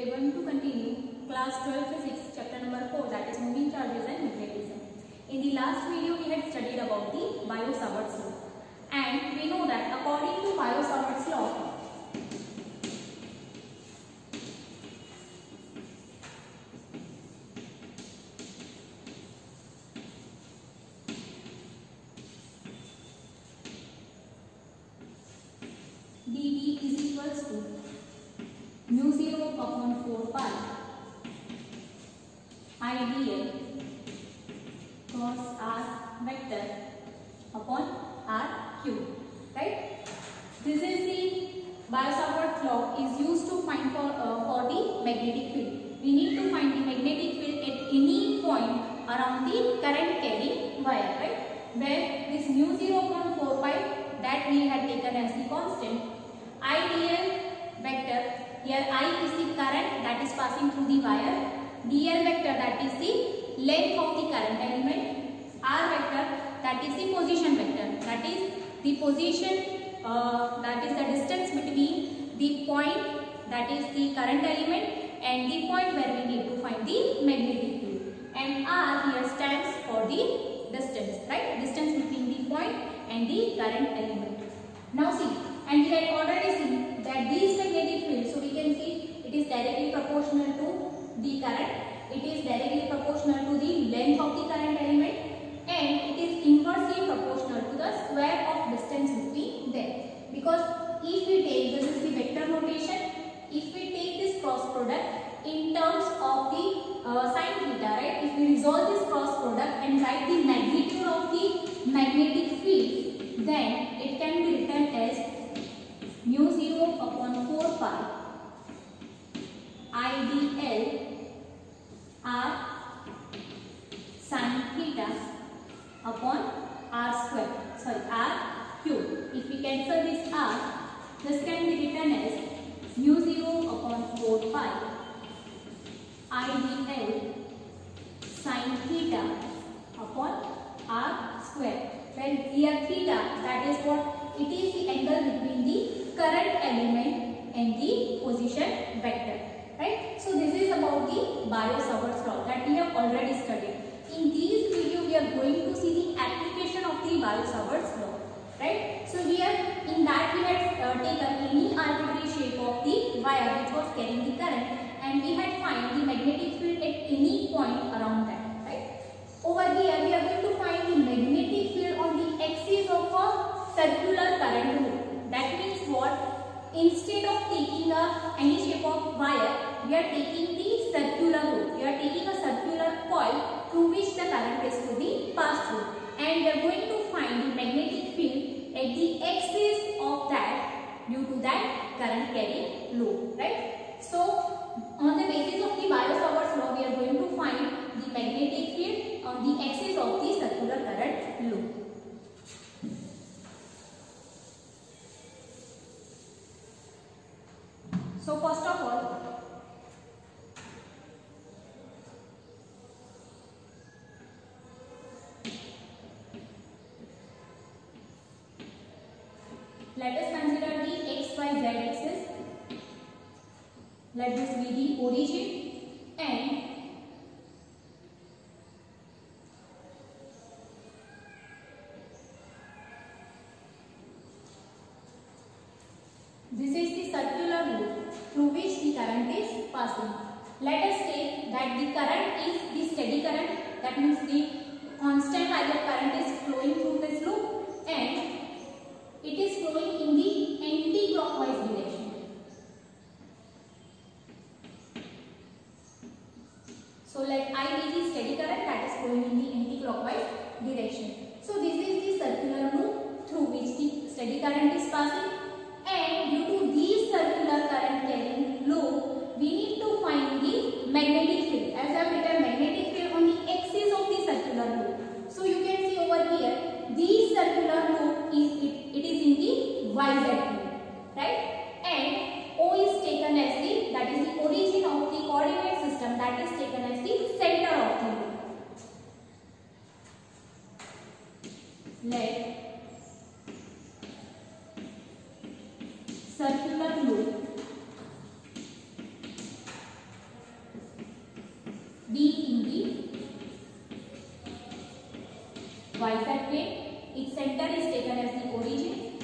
we are going to continue class 12 physics chapter number 4, that is moving charges and magnetism. In the last video we had studied about the Biot-Savart's law, and we know that according to Biot-Savart's law, dV is equals to mu 0 upon 4 pi I dl cos r vector upon r cube, right? This is the Biot-Savart's law is used to find for the magnetic field. We need to find the magnetic field at any point around the current carrying wire, right? Where this mu 0 upon 4 pi that we had taken as the constant, IDL vector, here I is the current that is passing through the wire, DL vector that is the length of the current element, R vector that is the position vector, that is the position, that is the distance between the point that is the current element and the point where we need to find the magnetic field, and R here stands for the distance, right? Distance between the point and the current element. Now see, and we had already seen that these magnetic fields, so we can see it is directly proportional to the current, it is directly proportional to the length of the current element, and it is inversely proportional to the square of distance between them. Because if we take, this is the vector notation, if we take this cross product in terms of the sin theta, right? If we resolve this cross product and write the magnitude of the magnetic field, then it can be written as mu 0 upon 4 pi IDL R sin theta upon R square, R cube. If we cancel this R, this can be written as mu 0 upon 4 pi IDL sin theta upon R square. When here theta, that is what? It is the angle between the current element and the position vector, right? So this is about the Biot-Savart's law that we have already studied. In this video we are going to see the application of the Biot-Savart's law, right? So here in that we had taken any arbitrary shape of the wire which was carrying the current, and we had find the magnetic field at any point around that, right? Over here we are going to find the magnetic field on the axis of a circular current loop. That means what? Instead of taking any shape of wire, we are taking the circular loop. We are taking a circular coil through which the current is to be passed through, and we are going to find the magnetic field at the axis of that due to that current carrying loop, right? So on the basis of the Biot-Savart's law, we are going to find the magnetic field on the axis of the circular current loop. So first of all, let us consider the XYZ axis. Let this be the origin, and this is the circular loop through which the current is passing. Let us take that the current is the steady current, that means the constant value of current is flowing through this loop, and it is flowing in the anti-clockwise direction. So let I be the steady current that is flowing in the anti-clockwise direction. So this is the circular loop through which the steady current is passing, and due to these circular current carrying loop, we need to find the magnetic field. As I have written magnetic field on the axis of the circular loop. So you can see over here, the circular loop it is in the YZ plane, right? And O is taken as the, that is the origin of the coordinate system, that is taken as the center of the loop. Let circular loop YZ plane. Its center is taken as the origin.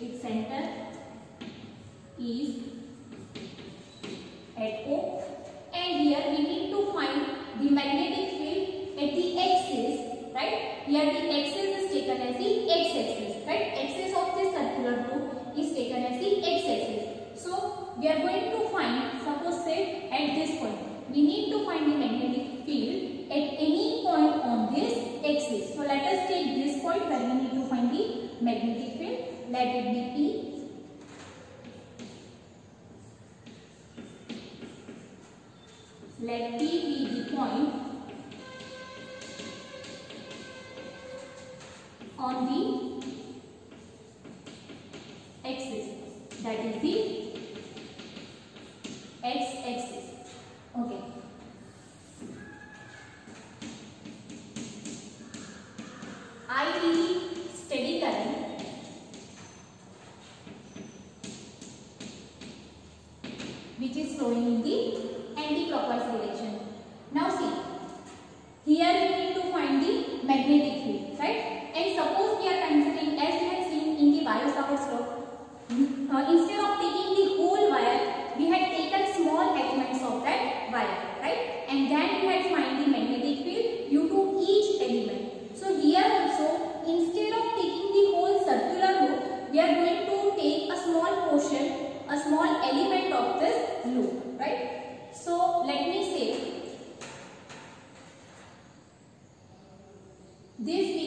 Its center is at O, and here we need to find the magnetic field at the axis, right? Here the axis is taken as the x-axis, right? Axis of this circular tube is taken as the x-axis. So we are going to find, suppose say at this point, we need to find the magnetic field at any point on this axis. So let us take this point where we need to find the magnetic field. Let it be P. Let P be the point on the axis, that is the x-axis. Okay. I steady current which is flowing in the anti-clockwise direction. Now see, here we need to find the magnetic field, right? And suppose we are considering, as we had seen in the Biot-Savart's law, instead of taking the whole wire, we had taken small elements of that wire, right? And then we had find the magnetic field due to each element. So here also, instead of taking the whole circular loop, we are going to take a small portion, a small element of this loop, right? So let me say this be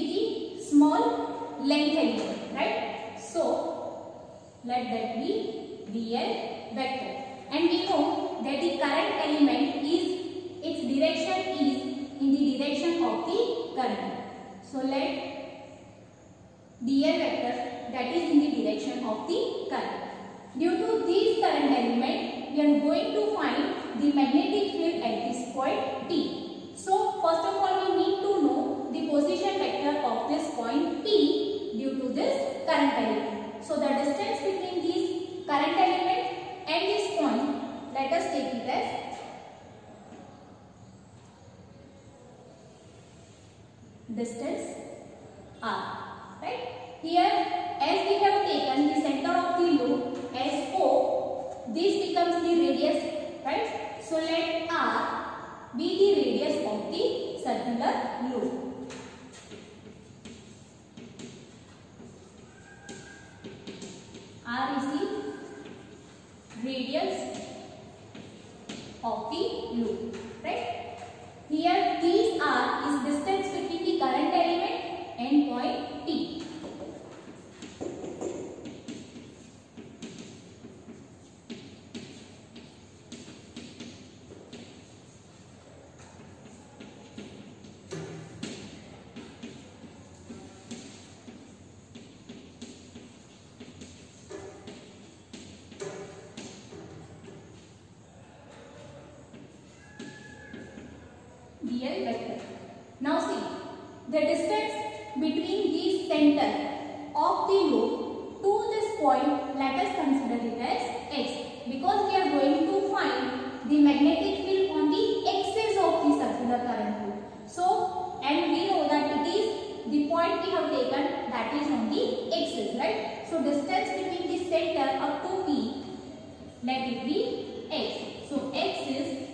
the small length element, right? So let that be dl vector, and we know that the current element is, its direction is in the direction of the current. So let dl vector, that is in the direction of the current. Due to this current element, we are going to find the magnetic field at this point P. So first of all, we need to know the position vector of this point P due to this current element. So the distance between this current element and this point, let us take it as distance r, right? Here, as we have taken the center of the loop as O, this becomes the radius, right? So let r be the radius of the circular loop. R is the radius of the loop, right? Here this r is distance between the current element and point P. dl vector. Now see, the distance between the center of the loop to this point, let us consider it as x, because we are going to find the magnetic field on the axis of the circular current loop. So, and we know that it is the point we have taken, that is on the axis, right? So, distance between the center up to P, let it be x. So, x is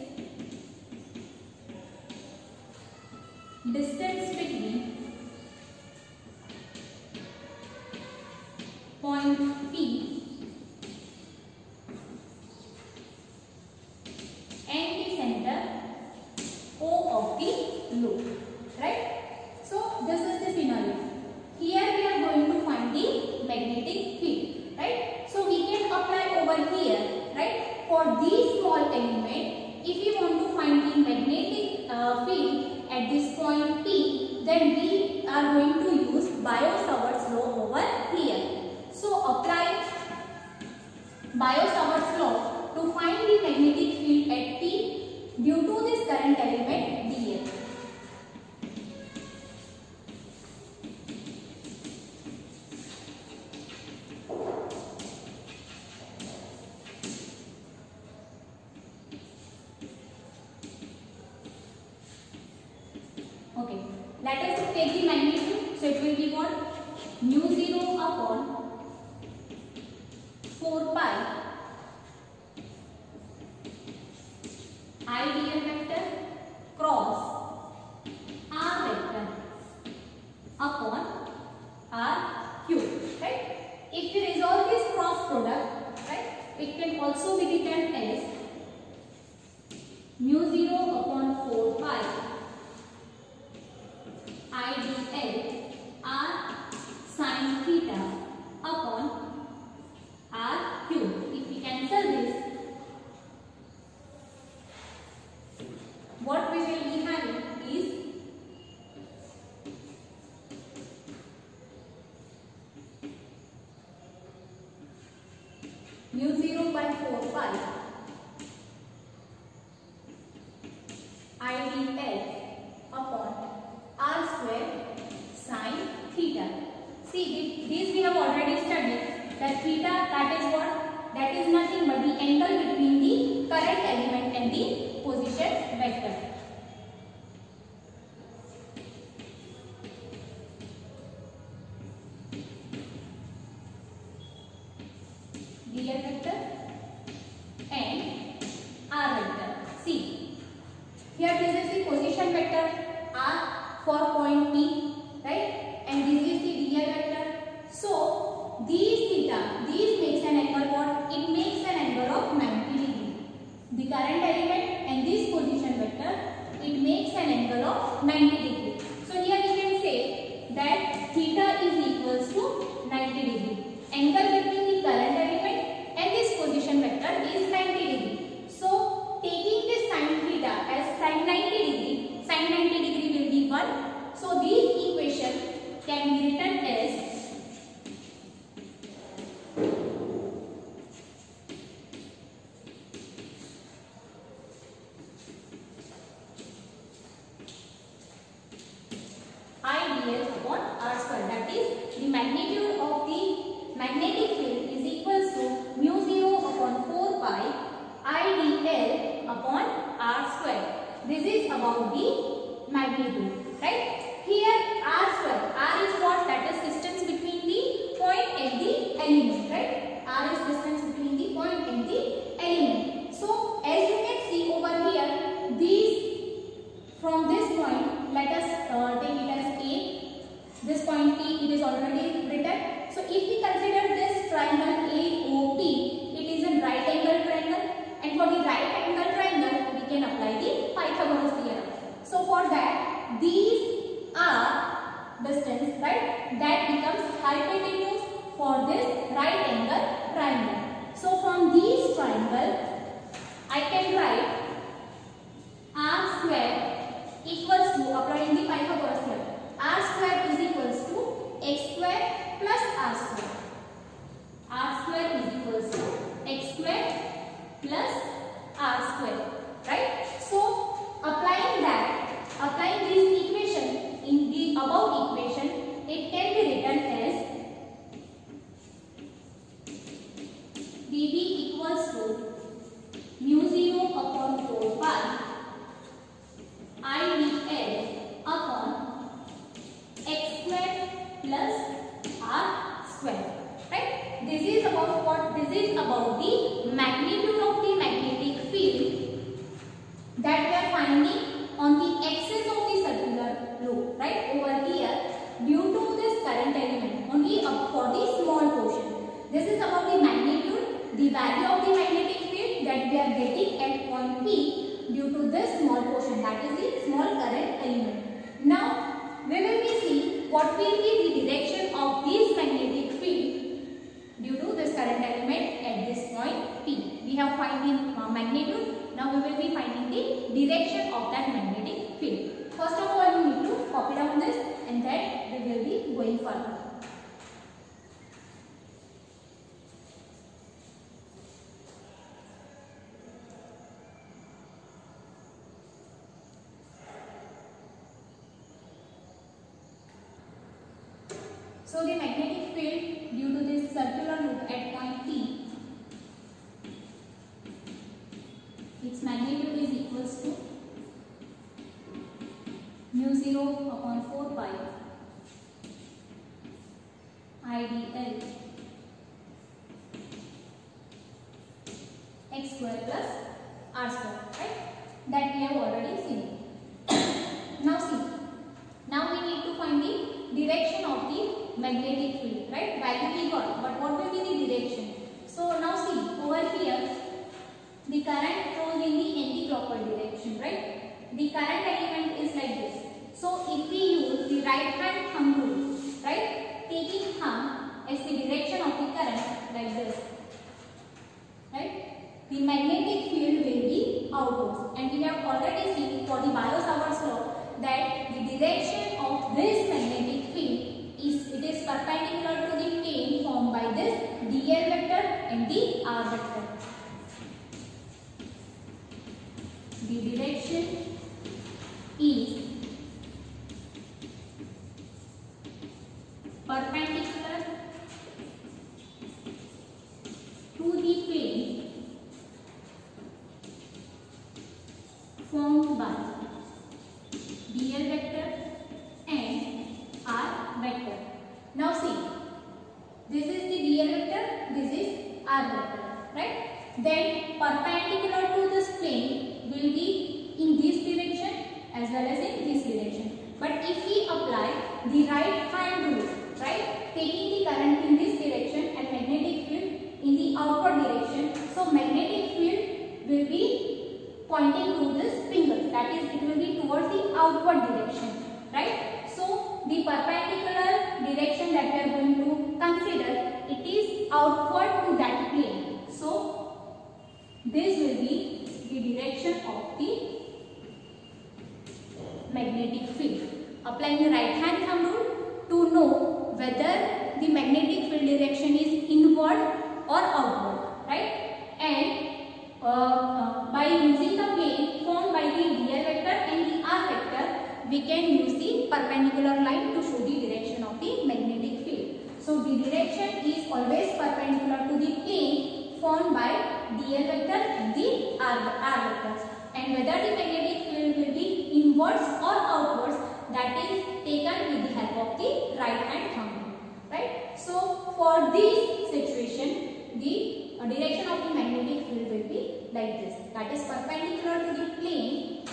distance between point P and the center O of the loop, right? So this is the scenario. Here we are going to find the magnetic field, right? So we can apply over here, right? For this small element, if we want to find the magnetic field at this point P, then we are going to use Biot-Savart's law over here. So apply Biot-Savart's law to find the magnetic field at P due to this current element dl. product, right? It can also be written as mu 0 upon 4 pi IDL r sin theta upon r cube. If we cancel this, what we will be having is mu 0 by 4 pi IDL upon r square sin theta. See, this we have already studied that theta, that is what? That is nothing but the angle between the current element and the position vector. Dl vector and r vector. See, here this is the position vector r for point P, right? And this is the dl vector. So these theta, these makes an angle what? It makes an angle of 90 degree. The current element and this position vector, it makes an angle of 90 degree. So here we can say that theta is equals to 90 degree. Angle between the current element and this position vector is 90 degree. So taking this sin theta as sin 90 degree, sin 90 degree will be 1. So this equation can be written as IDL upon r square. That is, the magnitude of the magnetic field is equals to mu 0 upon 4 pi IDL upon r square. This is about the magnitude, right? Here r square, r is what? That is distance between the point and the element, right? R is distance between the point and the element. So as you can see over here, these from this point, let us take it as A. This point P, it is already written. So if we consider this triangle AOP, it is a right angle triangle, and for the right angle triangle, we can apply the Pythagoras theorem. So for that, these are distance, right? That becomes hypotenuse for this right angle triangle. So from these triangle, I can write r square equals to, applying the Pythagoras theorem, r square is equals to x square plus r square. R square is equals to x square plus r square, right? So applying this equation in the above equation, it can be written as dv equals to mu 0 upon 4 pi IDL upon x square plus r square, right? This is about what? This is about the magnitude of the magnetic field that we are finding on the axis of the circular loop, right? Over here, due to this current element, only up for the small portion. This is about the magnitude, the value of the magnetic field that we are getting at point P due to this small portion, that is the small current element. Now we will be seeing what will be the direction of this magnetic field due to this current element at this point P. We have found the magnitude. Now we will be finding the direction of that magnetic field. First of all, you need to copy down this, and then we will be going further. So the magnetic field due to this circular loop at point P, its magnitude is equals to mu 0 upon 4 pi IDL x square plus r square, right? That we have already seen. Now see, now we need to find the direction of the magnetic field, right? Value we got, but what will be the direction? this, right? The magnetic field will be outwards, and we have already seen for the Biot-Savart's law that the direction of this magnetic field is perpendicular to the plane formed by this dl vector and the r vector. The direction is perpendicular to the plane formed by dl vector and r vector. Now see, this is the dl vector, this is r vector, right? Then perpendicular to this plane will be in this direction as well as in this direction. But if we apply the right hand rule, right, taking the current in this direction and magnetic field in the outward direction, so magnetic field will be pointing to this finger, that is, it will be towards the outward direction, right? So the perpendicular direction that we are going to consider, it is outward to that plane. So this will be the direction of the magnetic field. Applying the right hand thumb rule to know whether the magnetic field direction is inward or outward, right? And by using the plane formed by the dl vector and the r vector, we can use the perpendicular line to show the direction of the magnetic field. So the direction is always perpendicular to the plane formed by dl vector and the r vectors. And whether the magnetic field will be inwards or outwards, that is taken with the help of the right hand thumb rule, right? So for this situation, the direction of the magnetic field will be like this, that is perpendicular to the plane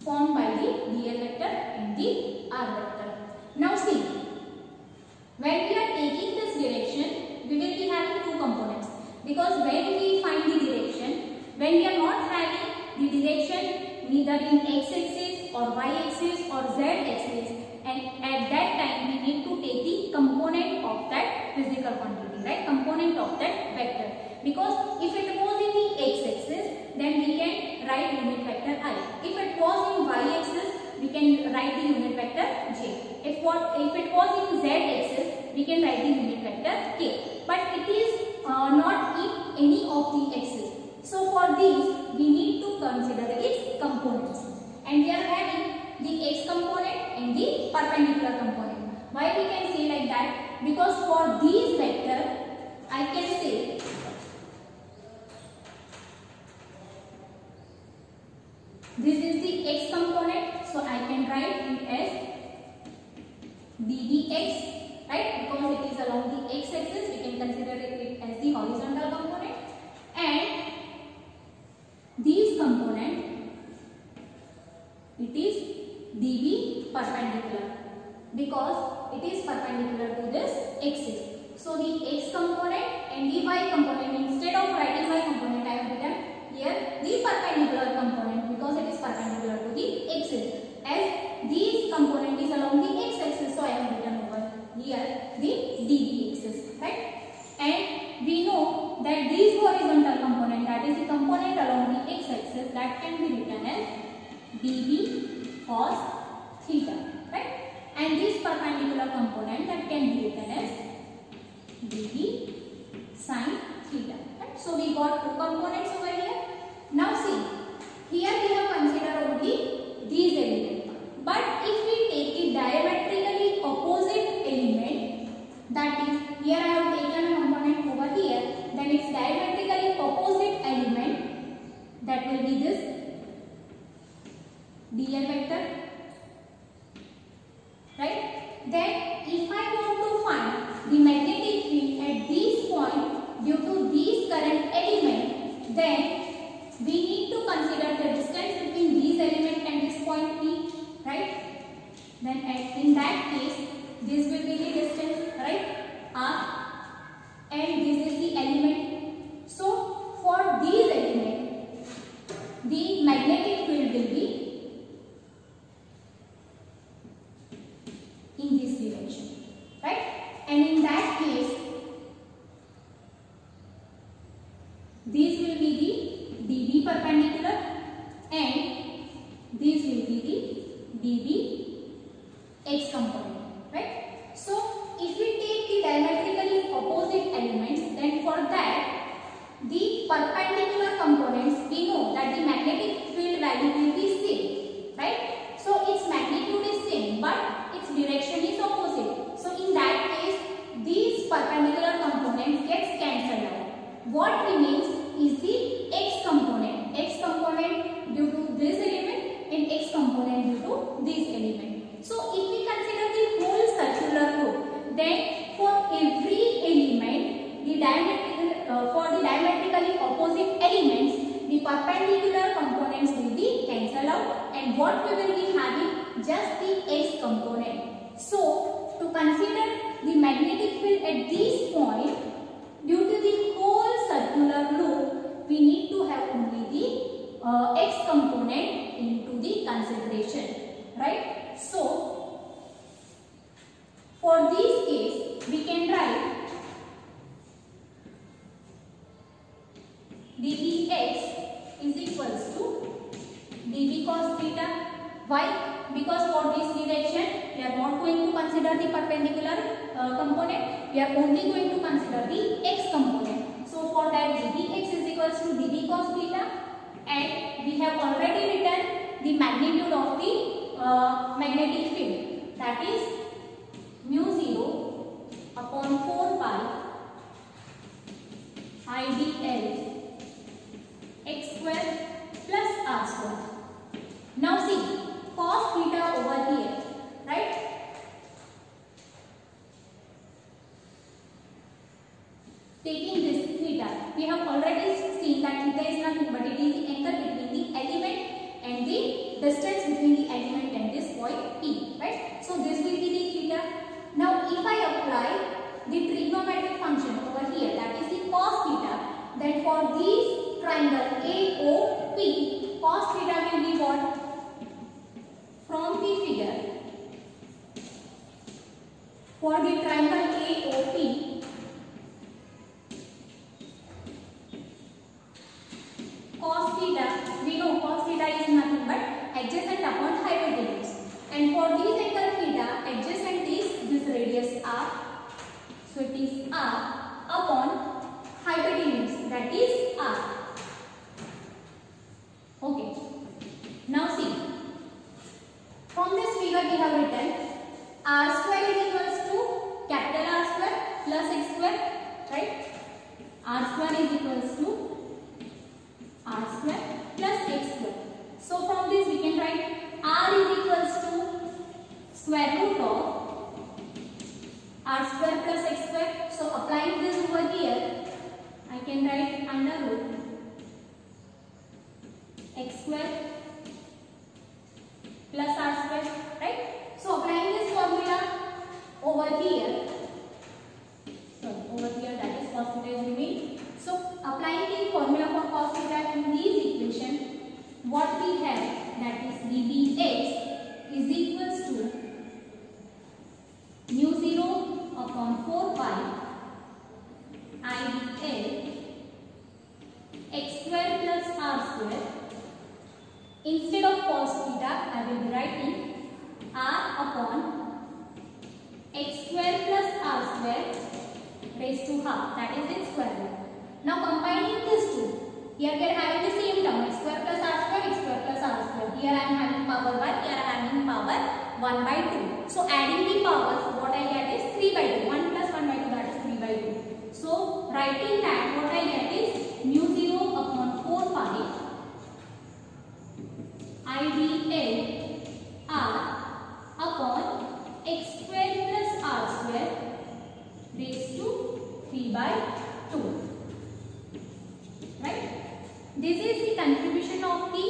formed by the dl vector and the r vector. Now see, when we are taking this direction, we will be having two components, because when we find the direction, when we are not having the direction neither in x-axis or y-axis or z-axis, and at that time we need to take the component of that physical quantity, right? Component of that vector. Because if it was in the x-axis, then we can write unit vector I. If it was in y-axis, we can write the unit vector j. If it was in z-axis, we can write the unit vector k. But it is not in any of the axes. So for these, we need to consider its components. And we are having the x component and the perpendicular component. Why we can say like that? Because for these vector, I can say this is the x component, so I can write it as ddx, right? Because it is along the x-axis, we can consider it as the horizontal component. And these component, it is dv perpendicular, because it is perpendicular to this axis. So the x component and the y component, instead of writing y component, I have written here the perpendicular component, because it is perpendicular to the axis. As these component is along the x-axis, so I have written over here the dv axis, right? And we know that this horizontal component, that is the component along the x-axis, that can be written as dv cos theta, right? And this perpendicular component, that can be written as dv sin theta, right? So we got two components over here. Now see, here we have considered only these elements. But if we take the diametrically opposite element, that is, here I have taken a component over here, then its diametrically opposite element, that will be this dl vector, right? Then if I want to find the magnetic field at this point due to this current element, then we need to consider the distance between these elements and this point P, right? Then in that case, this will be the distance, right? R, and this is the element. So for these elements, the magnetic field will be in this direction, right? And in that case, DB perpendicular and this will be the DB X component, right? So if we take the diametrically opposite elements, then for that the perpendicular components, we know that the magnetic field value will be same, right? So its magnitude is same but its direction is opposite. So in that case these perpendicular components gets cancelled out. What remains is the X component. X component due to this element and X component due to this element. So if we consider the whole circular loop, then for every element, for the diametrically opposite elements, the perpendicular components will be cancelled out, and what we will be having just the X component. So to consider the magnetic field at this point, due to the whole circular loop, we need to have only the X component into the consideration, right? So for this case, we can write dBx is equals to dB cos theta. Why? Because for this direction, we are not going to consider the perpendicular component. We are only going to consider the X component. So for that, dBx is equals to dB cos theta, and we have already written the magnitude of the magnetic field, that is mu 0 upon 4 pi IdL x square plus r square. Now see, cos theta over here, right? Taking this theta, we have already seen that theta is nothing but it is the angle between the element and the distance between the element and this point P, right? So this will be the theta. Now if I apply the trigonometric function over here, that is the cos theta, then for these triangle AOP, cos theta will be what? From the figure, for the triangle AOP, cos theta, we know cos theta is nothing but adjacent upon hypotenuse, and for this angle theta, adjacent is this radius r, so it is r upon hypotenuse, that is r. Okay, now see, from this figure we have written r square is equals to capital R square plus x square, right? R square is equals to r square plus x square. So from this we can write r is equals to square root of r square plus x square. So applying this over here, I can write under root x square plus r square, right? So applying this formula over here, that is cos theta is remain. So applying the formula for cos theta in this equation, what we have, that is dBx is equals to mu 0 upon 4 pi IdL x square plus r square. Instead of cos theta, I will be writing r upon x square plus r square raised to half, that is its square root. Now combining these two, here we are having the same term, x square plus r square, x square plus r square. Here I am having power 1, here I am having power 1 by 2. So adding the powers, what I get is 3 by 2. 1 plus 1 by 2, that is 3 by 2. So writing that, what I get is mu 0 upon 4 pi IdL r upon x square plus r square raised to 3 by 2. Right? This is the contribution of the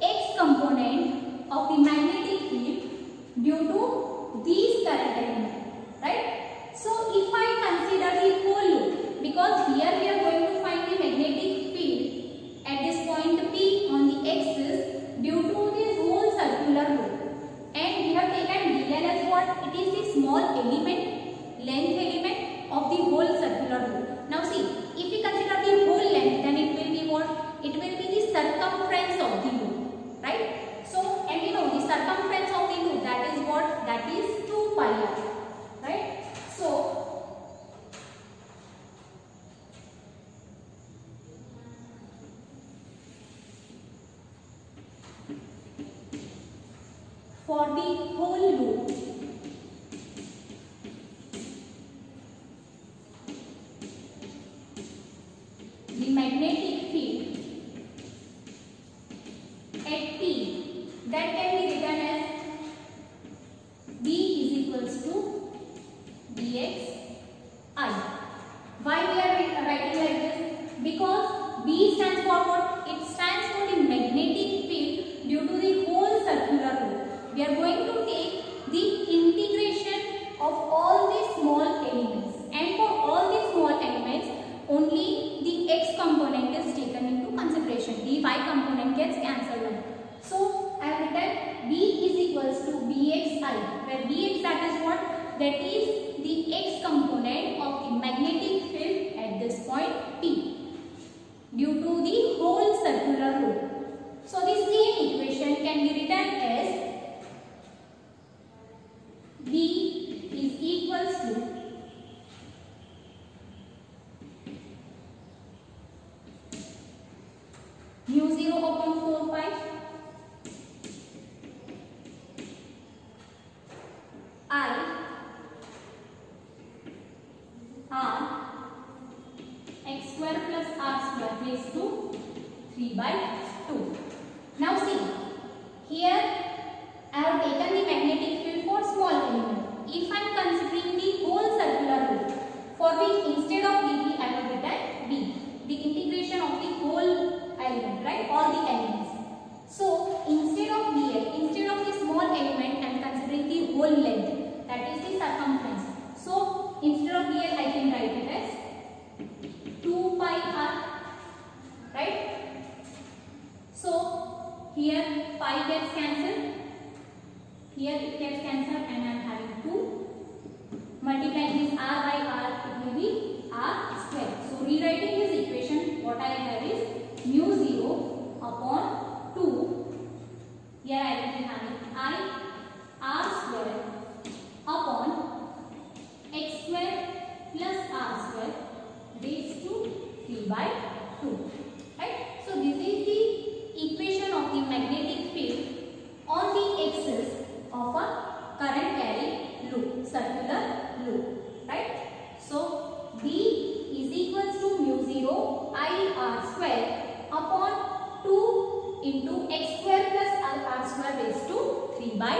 X component of the magnetic field due to these current element. Right? So if I consider the whole loop, because here we are going to find the magnetic field at this point P on the axis due to this whole circular loop, and we have taken dl as what? It is the small element, length element of the whole circular loop. Now see, if we consider the whole length, then it will be what? It will be the circular for the whole loop. The magnetic field at P, that can be written as B is equals to Bx I. Why we are writing like this? Because B stands for what? It stands for the magnetic field due to the whole circular loop. We are going to take the integration of all the small elements, and for all the small elements only the x component is taken into consideration. The y component gets cancelled out. So I have written B is equals to Bxi, where Bx, that is what? That is the x component of the magnetic field at this point P due to the whole circular loop. So the same equation can be written as B is equals to mu 0 upon 4 pi I r x square plus r square raised to 3 by 2. Now see, here I have taken the magnetic field for small element. If I am considering the whole circular loop, for which instead of dt I have written b, the integration of the whole element, right? All the elements. So instead of dl, instead of the small element, I am considering the whole length, that is the circumference. So instead of dl I can write it as 2 pi r, right? So here pi gets cancelled, here it gets cancelled, and I am having 2. Multiplying this r by r, it will be r square. So rewriting this equation, what I have is mu 0 upon 2. Here I will be having I r square upon x square plus r square raised to 3 by 2. Right? So this is the equation of the magnetic field on the axis of a current carrying loop, circular loop. Right? So B is equals to mu 0 I r square upon 2 into x square plus r square raised to 3 by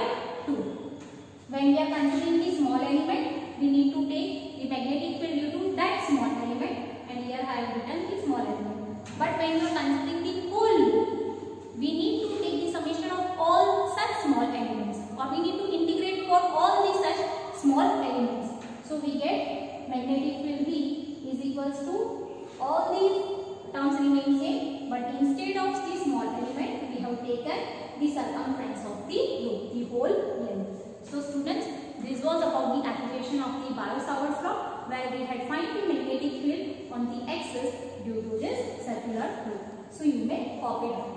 2. When we are considering the small element, we need to take the magnetic field due to that small element, and here I have written the small element. But when you are considering the whole loop, we need to take the summation of all such small elements, or we need to integrate for all the such small elements. So we get magnetic field B is equals to, all these terms remain same, but instead of the small element, we have taken the circumference of the loop, the whole length. So students, this was about the application of the Biot-Savart's law, where we had find the magnetic field on the axis due to this circular loop. So you may copy it.